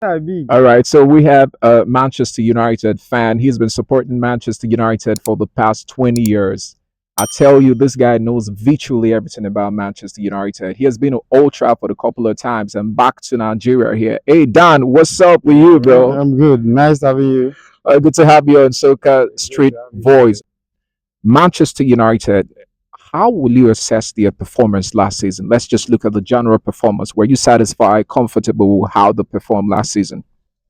Yeah, big. All right, so we have a Manchester United fan. He's been supporting Manchester United for the past 20 years. I tell you, this guy knows virtually everything about Manchester United. He has been to Old Trafford a couple of times and back to Nigeria here. Hey, Dan, what's up with you, bro? I'm good. Nice having you. Good to have you on Soca Good Street to have you Voice. Manchester United, how will you assess their performance last season? Let's just look at the general performance. Were you satisfied, comfortable with how they performed last season?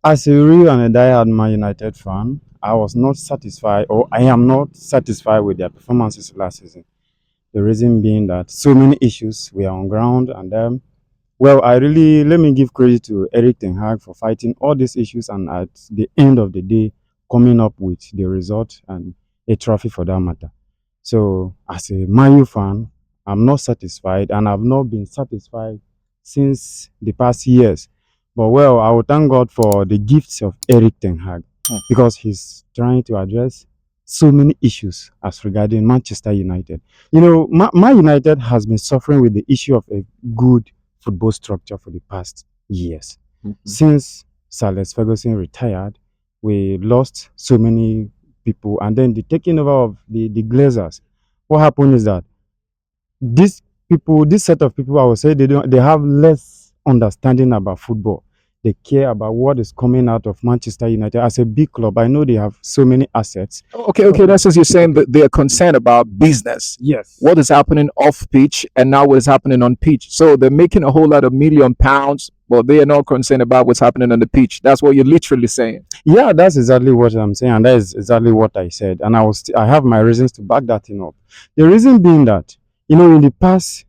As a real and a diehard Man United fan, I was not satisfied, or I am not satisfied with their performances last season. The reason being that so many issues were on ground, and well, I really let me give credit to Eric Ten Hag for fighting all these issues, and at the end of the day, coming up with the result and a trophy for that matter. So, as a Man U fan, I'm not satisfied, and I've not been satisfied since the past years. But well, I will thank God for the gifts of Eric Ten Hag because he's trying to address so many issues as regarding Manchester United. You know, Man United has been suffering with the issue of a good football structure for the past years. Mhm. Since Sir Alex Ferguson retired, we lost so many people, and then the taking over of the Glazers. What happened is that these people, this set of people, I would say they have less understanding about football. They care about what is coming out of Manchester United as a big club. I know they have so many assets. Okay, okay. That's as you're saying that they're concerned about business, Yes. what is happening off pitch, and now what is happening on pitch. So they're making a whole lot of £1 million, but they are not concerned about what's happening on the pitch. That's what you're literally saying. Yeah, that's exactly what I'm saying, and that is exactly what I said. And I have my reasons to back that thing up. The reason being that, in the past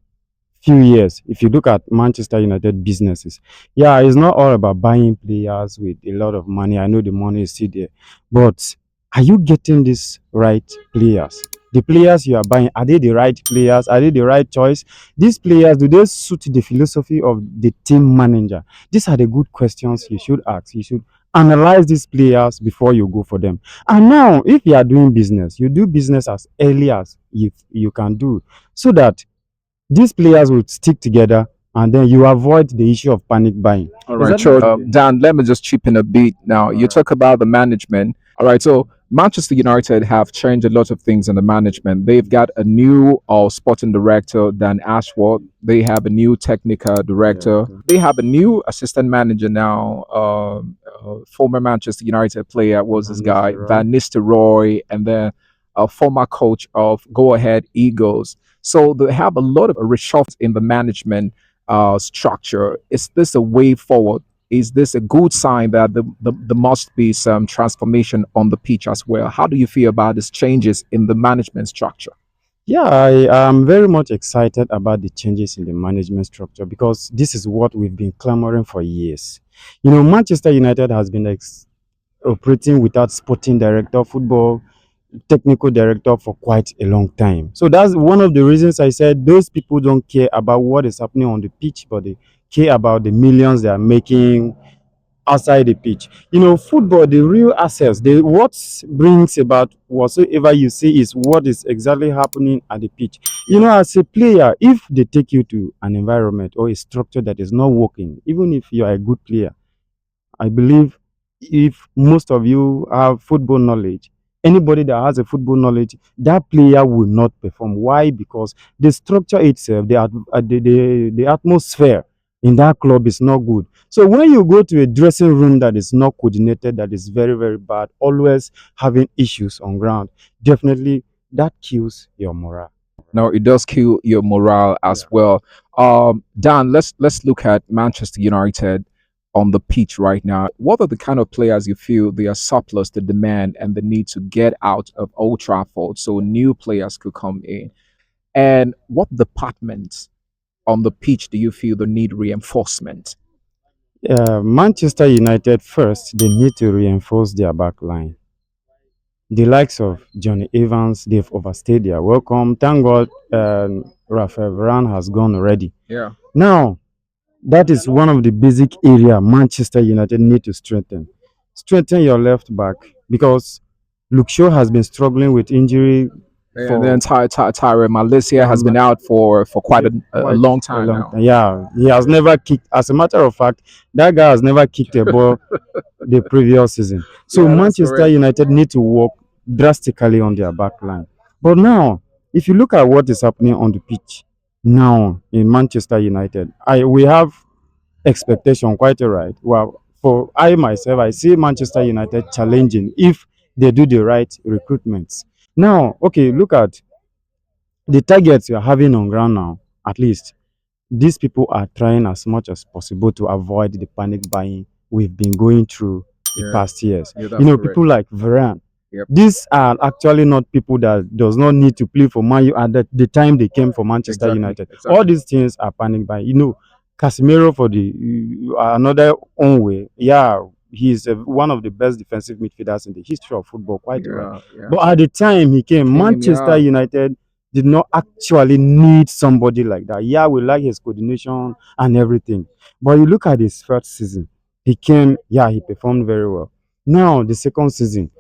few years, if you look at Manchester United businesses, yeah, it's not all about buying players with a lot of money. I know the money is still there, but are you getting these right players? The players you are buying, are they the right players? Are they the right choice? These players, do they suit the philosophy of the team manager? These are the good questions you should ask. You should analyze these players before you go for them. And now, if you are doing business, you do business as early as you can do, so that these players would stick together, and then you avoid the issue of panic buying. All right, Exactly sure. what they. Dan, let me just chip in a bit now. All You right. talk about the management. All right, so Manchester United have changed a lot of things in the management. They've got a new sporting director, Dan Ashworth. They have a new technical director. Director. They have a new assistant manager now. Former Manchester United player was this Van guy, Nistelrooy. Van Nistelrooy, and then a former coach of Go Ahead Eagles. So they have a lot of reshuffles in the management structure. Is this a way forward? Is this a good sign that there must be some transformation on the pitch as well? How do you feel about these changes in the management structure? Yeah, I am very much excited about the changes in the management structure because this is what we've been clamoring for years. Manchester United has been operating without sporting director, football technical director for quite a long time. So that's one of the reasons I said those people don't care about what is happening on the pitch, but they care about the millions they are making outside the pitch. Football, the real assets, what brings about whatsoever you see is what is exactly happening at the pitch. As a player, if they take you to an environment or a structure that is not working, even if you are a good player, I believe if most of you have football knowledge, anybody that has a football knowledge, that player will not perform. Why? Because the structure itself, the atmosphere in that club is not good. So when you go to a dressing room that is not coordinated, that is very, very bad, always having issues on ground, definitely that kills your morale. Now it does kill your morale as well. Dan, let's look at Manchester United on the pitch right now. What are the kind of players you feel they are surplus to demand and the need to get out of Old Trafford so new players could come in? And what departments on the pitch do you feel they need reinforcement? Manchester United first, they need to reinforce their back line. The likes of Johnny Evans, they've overstayed their welcome. Thank God Rafael Varane has gone already. Yeah. Now, that is one of the basic area Manchester United need to strengthen. Strengthen your left back because Luke Shaw has been struggling with injury And then for Tyra Malaysia has been out for quite a quite long a time long now. time. Yeah, he has never kicked. As a matter of fact, that guy has never kicked a ball the previous season. So Yeah, that's Manchester correct. United need to work drastically on their back line. But now, if you look at what is happening on the pitch now in Manchester United, I we have expectation quite right. Well, for I myself, I see Manchester United challenging if they do the right recruitments. Now, okay, look at the targets you are having on ground now. At least these people are trying as much as possible to avoid the panic buying we've been going through the Yeah, past years. yeah, You that's know, correct. people like Varane. Yep, These are actually not people that does not need to play for Man U at the time they came for Manchester exactly, United. All exactly. these things are panic buying. You know, Casemiro for the another own way. Yeah, he's one of the best defensive midfielders in the history of football, quite right. Yeah, yeah. But at the time he He came, came, Manchester yeah. United did not actually need somebody like that. Yeah, we like his coordination and everything. But you look at his first season, he came, yeah, he performed very well. Now, the second season,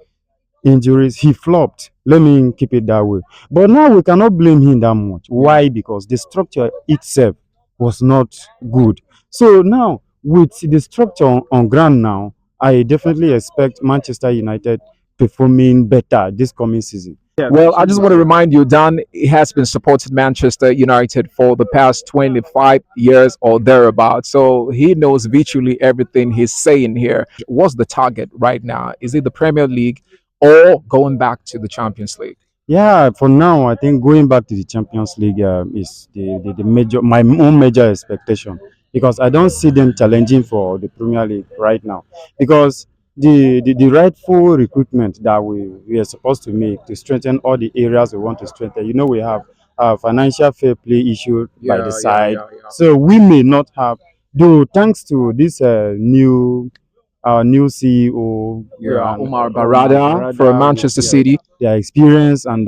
injuries, he flopped. Let me keep it that way. But now we cannot blame him that much. Yeah. Why? Because the structure itself was not good. So now, with the structure on ground now, I definitely expect Manchester United performing better this coming season. Yeah, Well, I pushing just the want to structure. remind you, Dan has been supporting Manchester United for the past 25 years or thereabouts. So he knows virtually everything he's saying here. What's the target right now? Is it the Premier League or going back to the Champions League? Yeah, for now, I think going back to the Champions League is the major my own major expectation because I don't see them challenging for the Premier League right now because the rightful recruitment that we are supposed to make to strengthen all the areas we want to strengthen. You know, we have financial fair play issue by the Yeah, yeah, side, yeah, yeah. so we may not have. Though thanks to this new our new CEO Yeah, and Umar Omar Barada for Barada with Manchester City. their experience and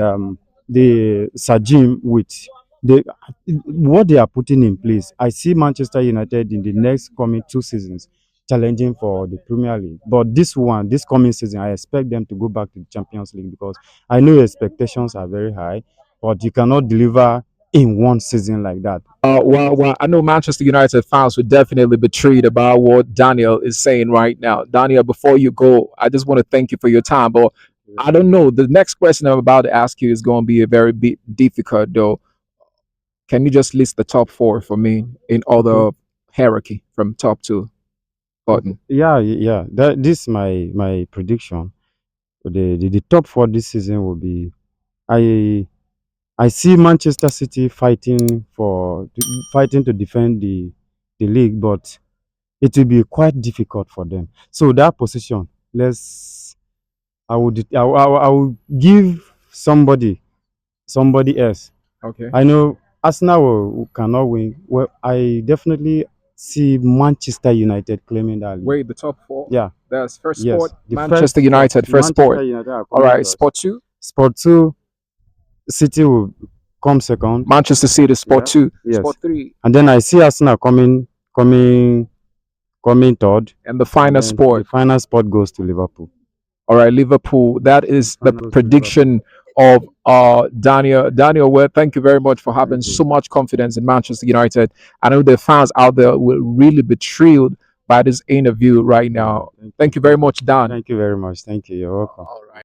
the Sajim with the what they are putting in place. I see Manchester United in the next coming 2 seasons challenging for the Premier League. But this coming season, I expect them to go back to the Champions League because I know expectations are very high, but you cannot deliver in one season like that. Well, I know Manchester United fans would definitely be treated about what Daniel is saying right now. Daniel, before you go, I just want to thank you for your time. But I don't know. The next question I'm about to ask you is going to be a very bit difficult, though. Can you just list the top four for me in Okay. order hierarchy from top to Okay. bottom? Yeah, yeah. That this my prediction. The top four this season will be I I see Manchester City fighting to defend the league, but it will be quite difficult for them. So that position, let's I would give somebody else. Okay. I know Arsenal cannot win. Well, I definitely see Manchester United claiming that league. Wait, the top four. Yeah, That's first sport, yes. The first Manchester spot, United, first Manchester sport. United are All coming right, first. sport two, Sport two, City will come second. Manchester City, sport Yeah. two, Yes. sport three, And then I see Arsenal coming third. and the And final then the sport. final spot goes to Liverpool. All right, Liverpool. That The is the final goes to Liverpool. prediction of Daniel. Daniel, well, thank you very much for having Thank you. so much confidence in Manchester United. I know the fans out there will really be thrilled by this interview right Yeah. now. Thank you. Thank you very much, Dan. Thank you very much. Thank you. You're welcome. All right.